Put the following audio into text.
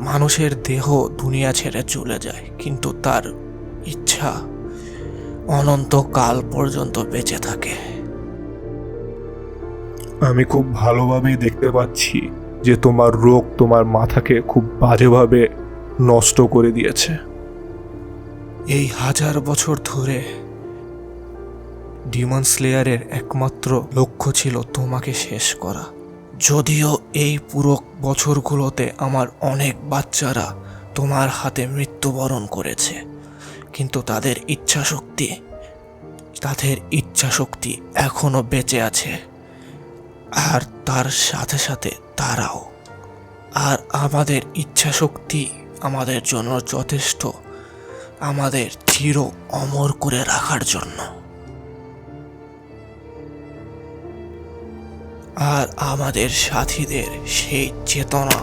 মানুষের দেহ দুনিয়া ছেড়ে চলে যায়, কিন্তু তার ইচ্ছা অনন্তকাল পর্যন্ত বেঁচে থাকে। আমি খুব ভালোভাবেই দেখতে পাচ্ছি যে তোমার রোগ তোমার মাথাকে খুব বাজেভাবে নষ্ট করে দিয়েছে। এই 1000 বছর ধরে ডিমন স্লেয়ারের একমাত্র লক্ষ্য ছিল তোমাকে শেষ করা। যদিও এই পুরো বছরগুলোতে আমার অনেক বাচ্চারা তোমার হাতে মৃত্যুবরণ করেছে, কিন্তু তাদের ইচ্ছাশক্তি এখনো বেঁচে আছে। আর তার সাথে সাথে তারাও। আর আমাদের ইচ্ছাশক্তি আমাদের জন্য যথেষ্ট, আমাদের চির অমর করে রাখার জন্য। আর আমাদের সাথীদের সেই চেতনা,